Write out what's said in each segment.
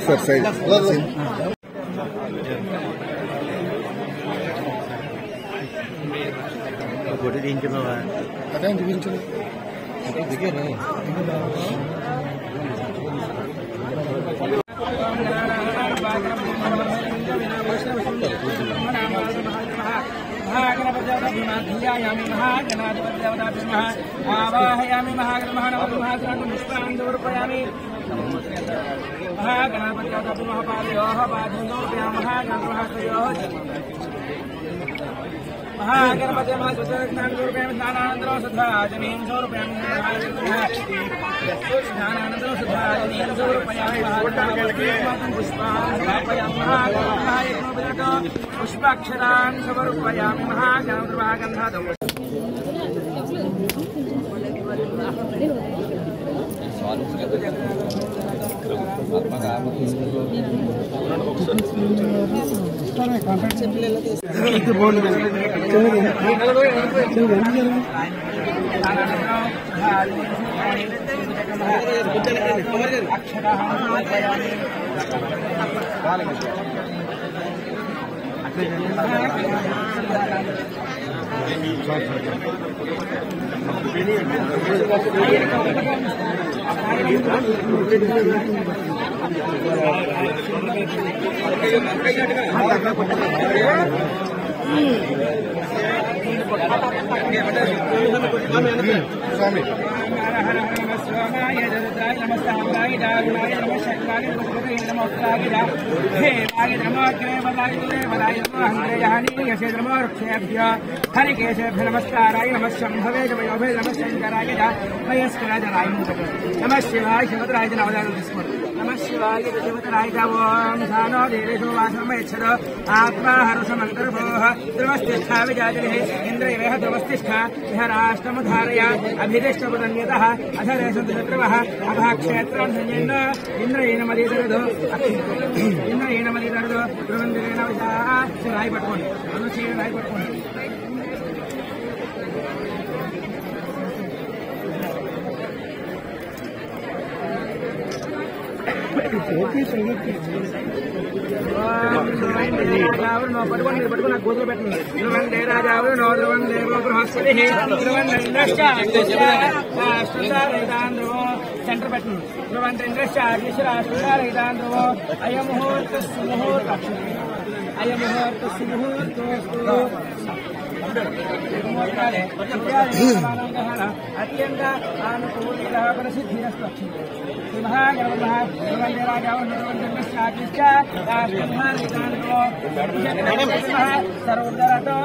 Sir side photo दिंचो अదే दिंचो दिखे रे महागणपतियामि महागणाधिपतिदेवताभ्यः आवाहयामि महागणमहानवपुष्पाण्डोर्पयामि महागणपतिदेवताभ्यः पादयोः पादयोः महागणपतयोः महागणपते महास्वरूपयामि स्नानानन्तरं सुधाजनीं स्वरूपयामि स्नानानन्तरं सुधाजनीं स्वरूपयामि पुष्पान् पुष्पाक्षरान् समर्पयामि महागणपतिगन्धादौ हरिकेशभ्य नमस्काराय नमः शंभवे जमयोभे नमः शंकराय मयस्कराय नमः शिवाय शिवतराय नमः शिवाय शिवतराय ओम धानो देवेशो वासमयच्छद आत्मा हर्षमन्तर्भोः ध्रुवस्तिष्ठा विजाजलिः इन्द्रियः ध्रुवस्तिष्ठा यः राष्ट्रमुद्धारय अभिदिष्टपुरन्यतः अधरेशुद्रवः अभाक्षेत्रं धन्येन इन्द्रेण मदीतरदो इन्द्रेण मदीतरदो ध्रुवन्दिरेण विशाः शिवाय पट्कोण्डि अनुशीलाय पट्कोण्डि పట్టుకుని కూతురు పెట్టండి ధ్రువందే రాజావు నో ధ్రువందే బృహస్పతి ధ్రువందే ధ్రువో సెంటర్ పెట్టండి ధ్రువంతే ధ్రువో అయముహూర్త సుముహూర్త అయముహూర్త సుముహూర్తో అత్యంత ఆనుకూల ప్రసిద్ధిరస్తు సర్వోదరతో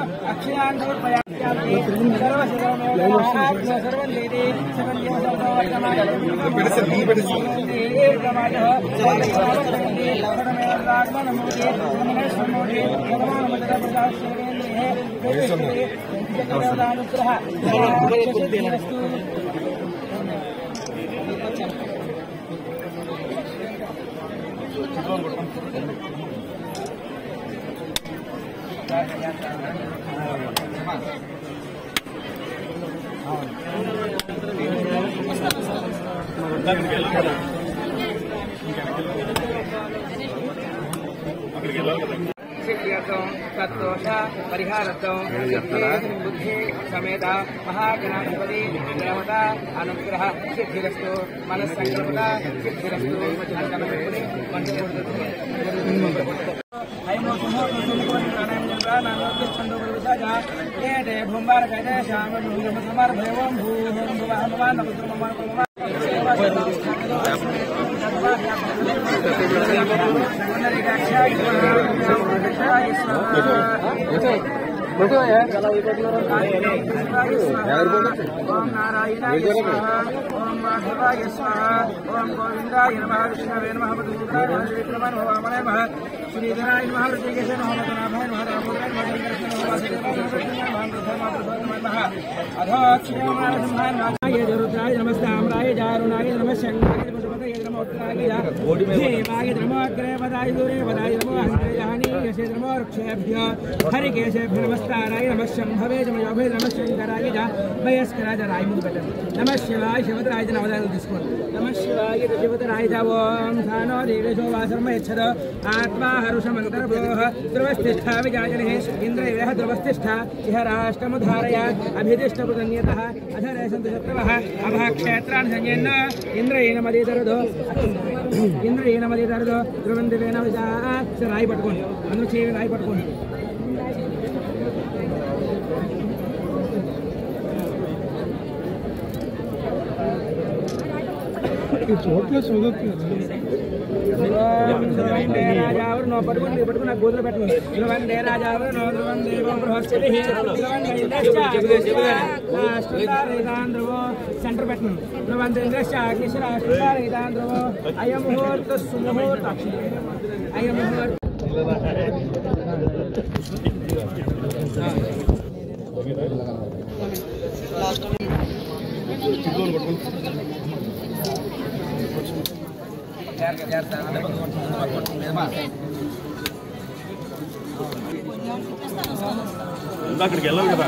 सत्तोष परिहारत्व बुद्धि समेत महागणाधिपति ग्रहता अनुग्रह सिद्धिरस्तु मनस्संकल्पता सिद्धिरस्तु ओम नारायणाय स्वाहा ओम माधवाय स्वाहा ओम गोविंदाय नमः विष्णवे नमः मधुसूदनाय नमः श्रीकृष्णाय नमः वामनाय नमः श्रीधराय नमः ऋषिकेशाय नमः पद्मनाभाय नमः रामोदाय नमः अधोक्षिणाय नमः रुद्राय नमः साम्राय जारुणाय नमः शंकराय नमः हरिकेशेभ्यो नमस्काराय नमः शंभवे जमयोभे नमः शंकराय वयस्कराय राय मुझे बेटा नमः शिवाय शिवतराय नवदाय दिस्कोन नमः शिवाय शिवतराय ओम सानो देवेशो वासर्मयच्छद आत्मा हरुषमन्तरभोः ध्रुवस्तिष्ठा विजाजने इन्द्रैवः ध्रुवस्तिष्ठा इह राष्ट्रमुद्धारय अभिदिष्टपुतन्यतः अधरे सन्तु शत्रवः अभाक्षेत्रान् संयन्न इन्द्रेण मदितरदो ध्रुवन्दिवेन विजा राय पట్టుకోండి అందరూ చేయి రాయి పట్టుకోండి చోట్ల సోదొచ్చు రాజావరు నో పట్టుకోండి పట్టుకున్న గోదలు పెట్టండి ధ్రువందే రాజావరు నో ధ్రువందే బృహస్పతి ధ్రువో సెంటర్ పెట్టండి ధ్రువందే అగ్నిశ్వర ధ్రువో అయం ముహూర్త సుముహూర్త అయం ముహూర్త అక్కడికి వెళ్ళాలి కదా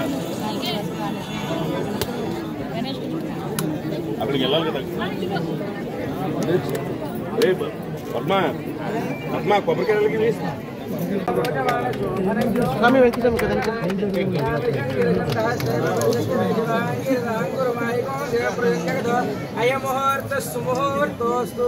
అక్కడికి వెళ్ళాలి కదా పద్మ పద్మ కొబ్బరికాయలకి అయముహూర్త సుముహూర్తోస్తు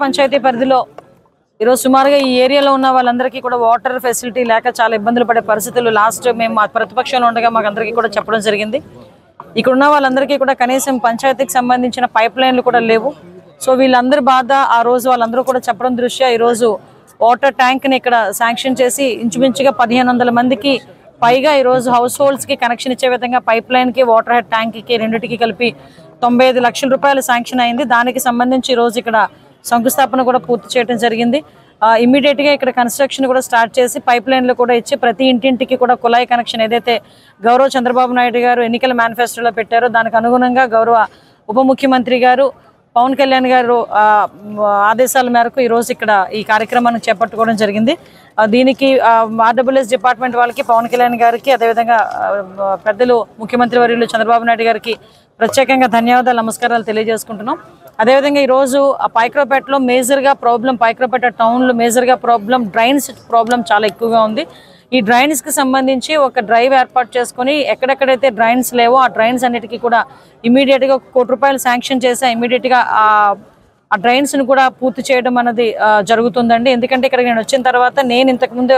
పంచాయతీ పరిధిలో ఈరోజు సుమారుగా ఈ ఏరియాలో ఉన్న వాళ్ళందరికీ కూడా వాటర్ ఫెసిలిటీ లేక చాలా ఇబ్బందులు పడే పరిస్థితులు లాస్ట్ మేము మా ప్రతిపక్షంలో ఉండగా మాకు అందరికీ కూడా చెప్పడం జరిగింది. ఇక్కడ ఉన్న వాళ్ళందరికీ కూడా కనీసం పంచాయతీకి సంబంధించిన పైప్ లైన్లు కూడా లేవు. సో వీళ్ళందరి బాధ ఆ రోజు వాళ్ళందరూ కూడా చెప్పడం దృష్ట్యా ఈరోజు వాటర్ ట్యాంక్ని ఇక్కడ శాంక్షన్ చేసి ఇంచుమించుగా 1500 మందికి పైగా ఈరోజు హౌస్ హోల్డ్స్కి కనెక్షన్ ఇచ్చే విధంగా పైప్ లైన్కి వాటర్ హెడ్ ట్యాంక్కి రెండింటికి కలిపి 95 లక్షల రూపాయలు శాంక్షన్ అయింది. దానికి సంబంధించి ఈరోజు ఇక్కడ శంకుస్థాపన కూడా పూర్తి చేయడం జరిగింది. ఇమ్మీడియట్గా ఇక్కడ కన్స్ట్రక్షన్ కూడా స్టార్ట్ చేసి పైప్ లైన్లు కూడా ఇచ్చి ప్రతి ఇంటింటికి కూడా కుళాయి కనెక్షన్ ఏదైతే గౌరవ చంద్రబాబు నాయుడు గారు ఎన్నికల మేనిఫెస్టోలో పెట్టారో దానికి అనుగుణంగా గౌరవ ఉప ముఖ్యమంత్రి గారు పవన్ కళ్యాణ్ గారు ఆదేశాల మేరకు ఈరోజు ఇక్కడ ఈ కార్యక్రమాన్ని చేపట్టుకోవడం జరిగింది. దీనికి ఆర్డబ్ల్యూఎస్ డిపార్ట్మెంట్ వాళ్ళకి పవన్ కళ్యాణ్ గారికి అదేవిధంగా పెద్దలు ముఖ్యమంత్రి వర్యులు చంద్రబాబు నాయుడు గారికి ప్రత్యేకంగా ధన్యవాదాలు నమస్కారాలు తెలియజేసుకుంటున్నాం. అదేవిధంగా ఈరోజు పైక్రోపేటలో మేజర్గా ప్రాబ్లం పైక్రోపేట టౌన్లో మేజర్గా ప్రాబ్లం డ్రైన్స్ ప్రాబ్లం చాలా ఎక్కువగా ఉంది. ఈ డ్రైన్స్కి సంబంధించి ఒక డ్రైవ్ ఏర్పాటు చేసుకొని ఎక్కడెక్కడైతే డ్రైన్స్ లేవో ఆ డ్రైన్స్ అన్నిటికీ కూడా ఇమీడియట్గా ₹1 కోటి శాంక్షన్ చేసి ఇమీడియట్గా ఆ డ్రైన్స్ను కూడా పూర్తి చేయడం అనేది జరుగుతుందండి. ఎందుకంటే ఇక్కడ నేను వచ్చిన తర్వాత నేను ఇంతకుముందు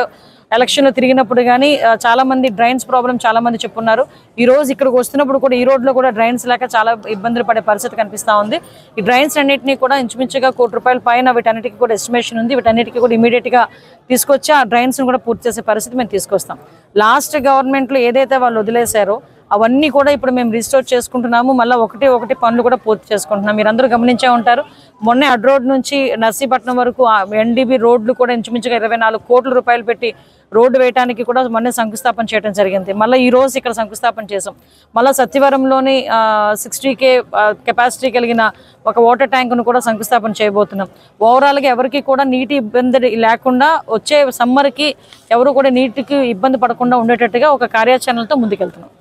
ఎలక్షన్లో తిరిగినప్పుడు కానీ చాలామంది డ్రైన్స్ ప్రాబ్లం చాలామంది చెప్పున్నారు. ఈరోజు ఇక్కడికి వస్తున్నప్పుడు కూడా ఈ రోడ్లో కూడా డ్రైన్స్ లేక చాలా ఇబ్బందులు పడే పరిస్థితి కనిపిస్తూ ఉంది. ఈ డ్రైన్స్ అన్నింటినీ కూడా ఇంచుమించుగా ₹1 కోటి పైన వీటన్నిటికీ కూడా ఎస్టిమేషన్ ఉంది. వీటన్నిటికీ కూడా ఇమీడియట్గా తీసుకొచ్చి ఆ డ్రైన్స్ను కూడా పూర్తి చేసే పరిస్థితి మేము తీసుకొస్తాం. లాస్ట్ గవర్నమెంట్లో ఏదైతే వాళ్ళు వదిలేశారో అవన్నీ కూడా ఇప్పుడు మేము రిస్టోర్ చేసుకుంటున్నాము. మళ్ళీ ఒకటి పనులు కూడా పూర్తి చేసుకుంటున్నాం. మీరందరూ గమనించే ఉంటారు, మొన్నే అడ్ రోడ్ నుంచి నర్సీపట్నం వరకు ఎన్డీబీ రోడ్లు కూడా ఇంచుమించుగా ₹24 కోట్ల పెట్టి రోడ్డు వేయడానికి కూడా మొన్నే శంకుస్థాపన చేయడం జరిగింది. మళ్ళీ ఈ రోజు ఇక్కడ శంకుస్థాపన చేసాం. మళ్ళీ సత్యవరంలోని 60K కెపాసిటీ కలిగిన ఒక వాటర్ ట్యాంకును కూడా శంకుస్థాపన చేయబోతున్నాం. ఓవరాల్గా ఎవరికి కూడా నీటి ఇబ్బంది లేకుండా వచ్చే సమ్మర్కి ఎవరు కూడా నీటికి ఇబ్బంది పడకుండా ఉండేటట్టుగా ఒక కార్యాచరణలతో ముందుకెళ్తున్నాం.